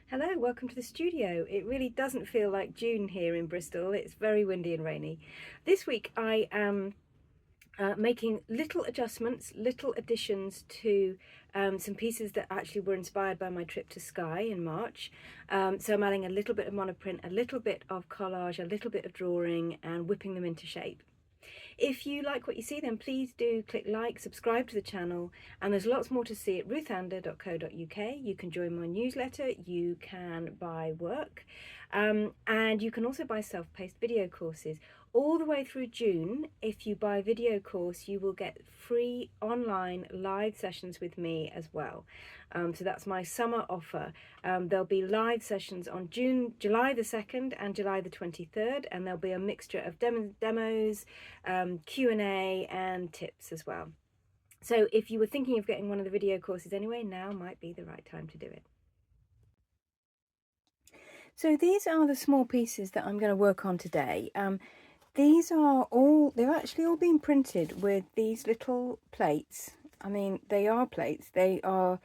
Hello, welcome to the studio. It really doesn't feel like June here in Bristol. It's very windy and rainy. This week I am making little adjustments, little additions to some pieces that actually were inspired by my trip to Skye in March. So I'm adding a little bit of monoprint, a little bit of collage, a little bit of drawing and whipping them into shape. If you like what you see, then please do click like, subscribe to the channel, and there's lots more to see at ruthander.co.uk. You can join my newsletter, you can buy work, and you can also buy self-paced video courses. All the way through June, if you buy a video course, you will get free online live sessions with me as well. So that's my summer offer. There'll be live sessions on July the 2nd and July the 23rd, and there'll be a mixture of demos, Q&A and tips as well. So if you were thinking of getting one of the video courses anyway, now might be the right time to do it. So these are the small pieces that I'm going to work on today. These are all, they've actually all been printed with these little plates. I mean, they are plates. They are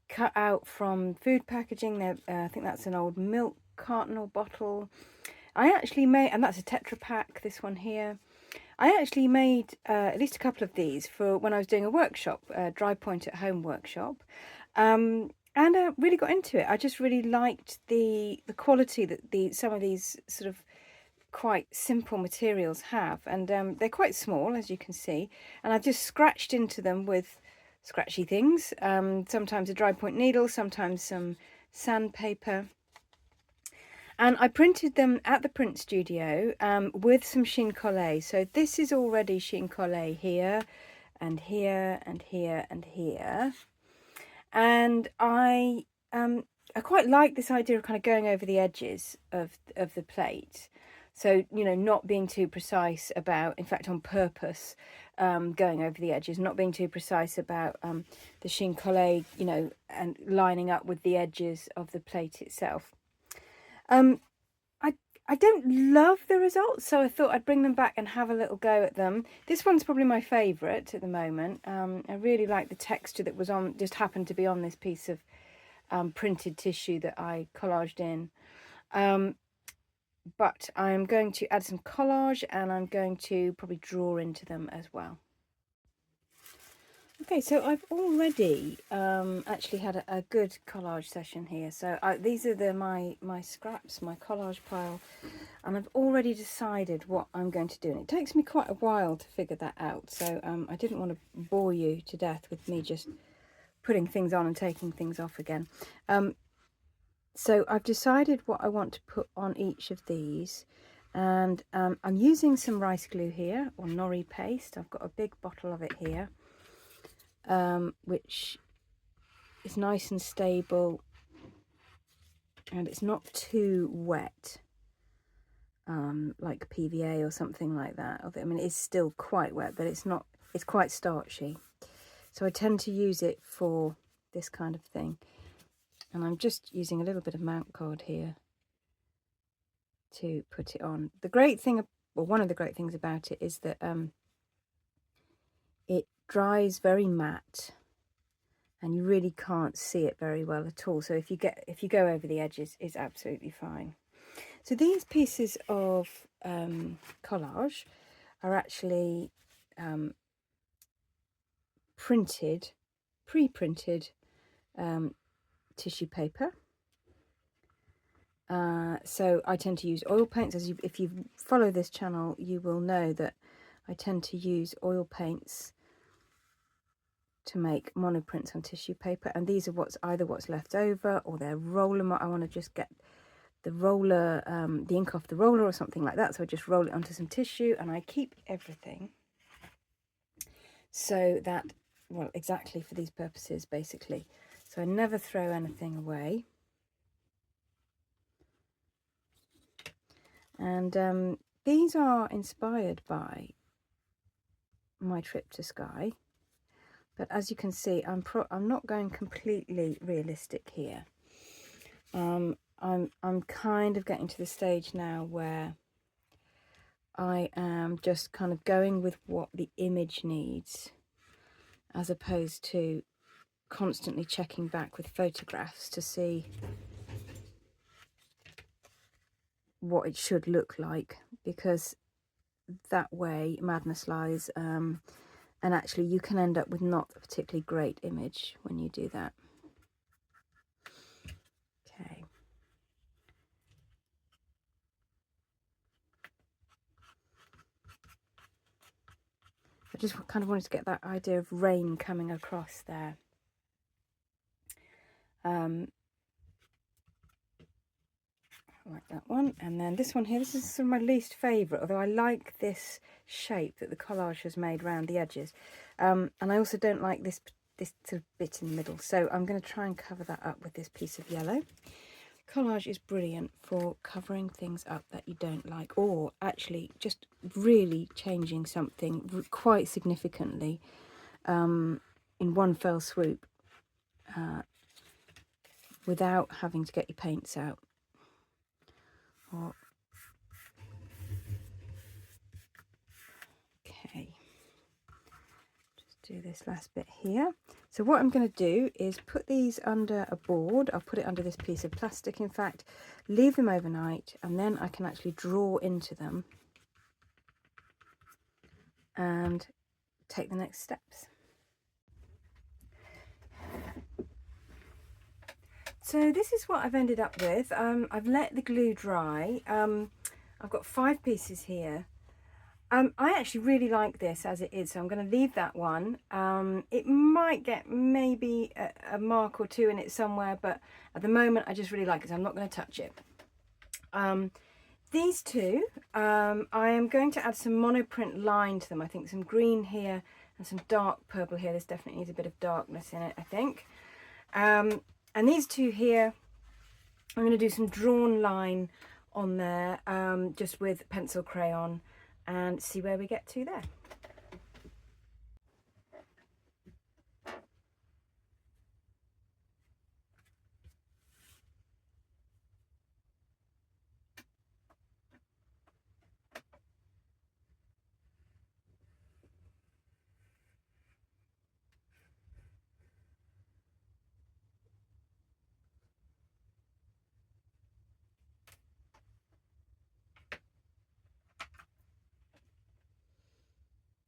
cut out from food packaging. I think that's an old milk carton or bottle. I actually made, and that's a tetrapak, this one here. I actually made at least a couple of these for when I was doing a workshop, a drypoint at home workshop. And I really got into it. I just really liked the quality that some of these sort of quite simple materials have, and they're quite small, as you can see, and I've just scratched into them with scratchy things, sometimes a dry point needle, sometimes some sandpaper, and I printed them at the print studio with some chine collé. So this is already chine collé here and here and here and here, and I quite like this idea of kind of going over the edges of the plate. So, you know, not being too precise about, in fact, on purpose, going over the edges, not being too precise about the chine collé, you know, and lining up with the edges of the plate itself. I don't love the results, so I thought I'd bring them back and have a little go at them. This one's probably my favourite at the moment. I really like the texture that was on, just happened to be on this piece of printed tissue that I collaged in. But I'm going to add some collage, and I'm going to probably draw into them as well. Okay, so I've already actually had a good collage session here. So these are my scraps, my collage pile, and I've already decided what I'm going to do. And it takes me quite a while to figure that out. So I didn't want to bore you to death with me just putting things on and taking things off again. So I've decided what I want to put on each of these, and I'm using some rice glue here, or nori paste. I've got a big bottle of it here, which is nice and stable, and it's not too wet, like PVA or something like that. I mean, it's still quite wet, but it's not, it's quite starchy. So I tend to use it for this kind of thing. And I'm just using a little bit of mount card here to put it on. The great thing, well, one of the great things about it is that it dries very matte, and you really can't see it very well at all. So if you go over the edges, it's absolutely fine. So these pieces of collage are actually pre-printed tissue paper. So I tend to use oil paints. If you follow this channel, you will know that I tend to use oil paints to make monoprints on tissue paper, and these are either what's left over, or they're roller. I want to just get the roller, the ink off the roller or something like that. So I just roll it onto some tissue, and I keep everything so that, well, exactly for these purposes, basically. So I never throw anything away. And these are inspired by my trip to Skye, but as you can see, I'm not going completely realistic here. I'm kind of getting to the stage now where I am just kind of going with what the image needs, as opposed to constantly checking back with photographs to see what it should look like, because that way madness lies, and actually you can end up with not a particularly great image when you do that. Okay. I just kind of wanted to get that idea of rain coming across there. Like that one, and then this one here, this is sort of my least favourite, although I like this shape that the collage has made around the edges, and I also don't like this sort of bit in the middle, so I'm going to try and cover that up with this piece of yellow. Collage is brilliant for covering things up that you don't like, or actually just really changing something quite significantly in one fell swoop, without having to get your paints out. Okay, just do this last bit here. So what I'm going to do is put these under a board. I'll put it under this piece of plastic, in fact, leave them overnight, and then I can actually draw into them and take the next steps. So this is what I've ended up with. I've let the glue dry. I've got 5 pieces here. I actually really like this as it is, so I'm going to leave that one. It might get maybe a mark or 2 in it somewhere, but at the moment I just really like it, so I'm not going to touch it. These two, I am going to add some monoprint line to them. I think some green here and some dark purple here. This definitely needs a bit of darkness in it, I think. And these two here, I'm going to do some drawn line on there, just with pencil crayon, and see where we get to there.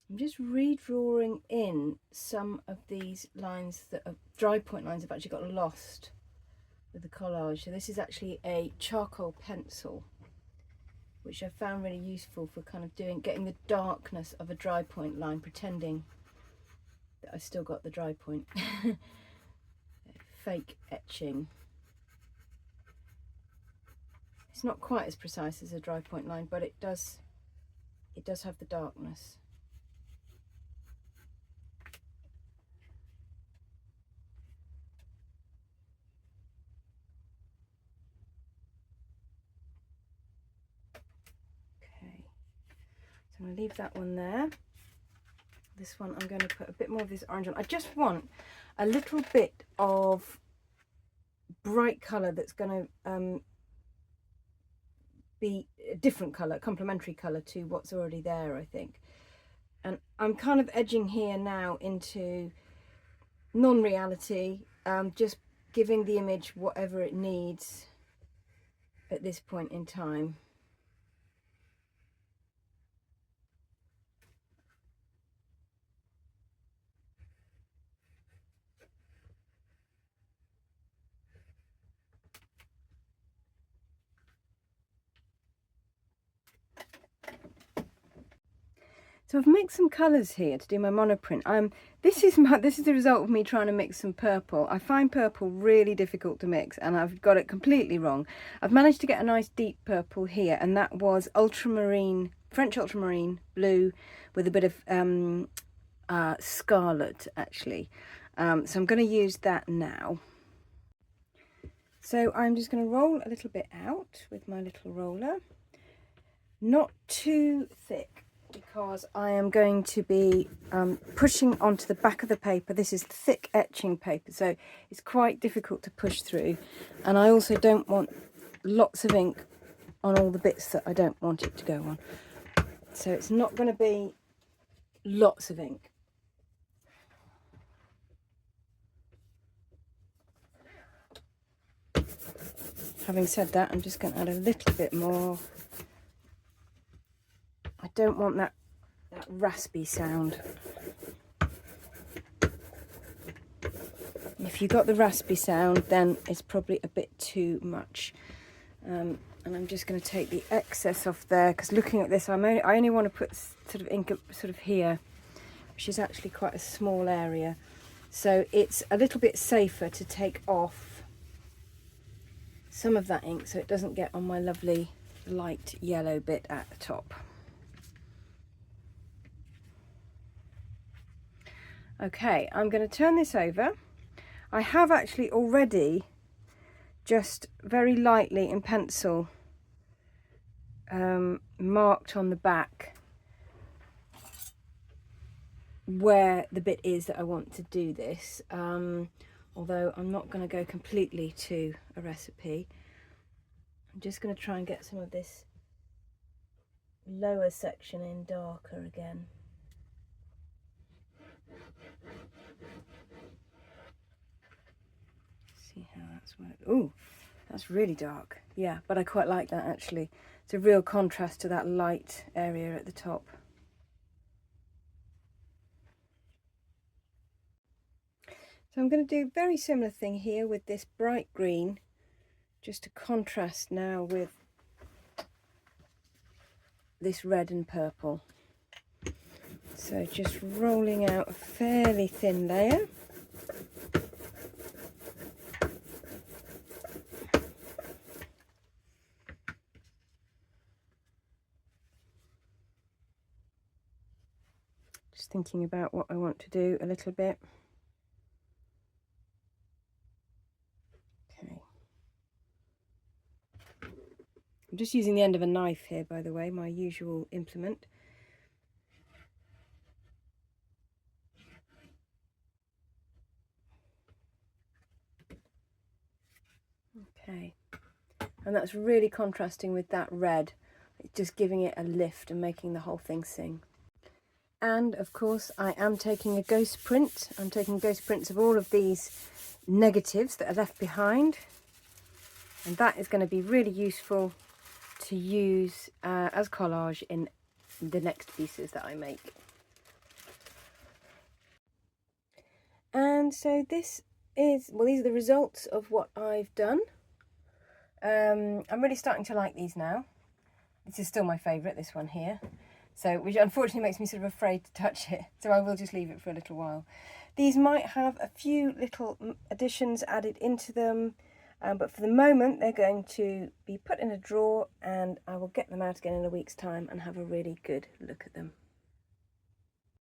I'm just redrawing in some of these lines that are dry point lines. Have actually got lost with the collage. So this is actually a charcoal pencil, which I found really useful for kind of getting the darkness of a dry point line, pretending that I still got the dry point. Fake etching. It's not quite as precise as a dry point line, but it does have the darkness. So I'm going to leave that one there. This one I'm going to put a bit more of this orange on. I just want a little bit of bright colour that's going to be a different colour, complementary colour to what's already there, I think. And I'm kind of edging here now into non-reality, just giving the image whatever it needs at this point in time. So I've mixed some colours here to do my monoprint. This is the result of me trying to mix some purple. I find purple really difficult to mix, and I've got it completely wrong. I've managed to get a nice deep purple here, and that was ultramarine, French ultramarine blue with a bit of scarlet actually. So I'm going to use that now. So I'm just going to roll a little bit out with my little roller, not too thick, because I am going to be pushing onto the back of the paper. This is thick etching paper, so it's quite difficult to push through, and I also don't want lots of ink on all the bits that I don't want it to go on. So it's not going to be lots of ink. Having said that, I'm just going to add a little bit more don't want that raspy sound. If you got the raspy sound, then it's probably a bit too much. And I'm just going to take the excess off there, because looking at this, I only want to put sort of ink sort of here, which is actually quite a small area. So it's a little bit safer to take off some of that ink so it doesn't get on my lovely light yellow bit at the top. Okay, I'm going to turn this over. I have actually already just very lightly in pencil marked on the back where the bit is that I want to do this, although I'm not going to go completely to a recipe. I'm just going to try and get some of this lower section in darker again. See how that's worked. Oh, that's really dark. Yeah, but I quite like that actually. It's a real contrast to that light area at the top. So I'm going to do a very similar thing here with this bright green, just to contrast now with this red and purple. So just rolling out a fairly thin layer. Just thinking about what I want to do a little bit. Okay. I'm just using the end of a knife here, by the way, my usual implement. Okay, and that's really contrasting with that red. It's just giving it a lift and making the whole thing sing. And of course I am taking a ghost print. I'm taking ghost prints of all of these negatives that are left behind, and that is going to be really useful to use as collage in the next pieces that I make. And so this is, well, these are the results of what I've done. I'm really starting to like these now. This is still my favourite, this one here. So, which unfortunately makes me sort of afraid to touch it. So I will just leave it for a little while. These might have a few little additions added into them. But for the moment, they're going to be put in a drawer, and I will get them out again in a week's time and have a really good look at them.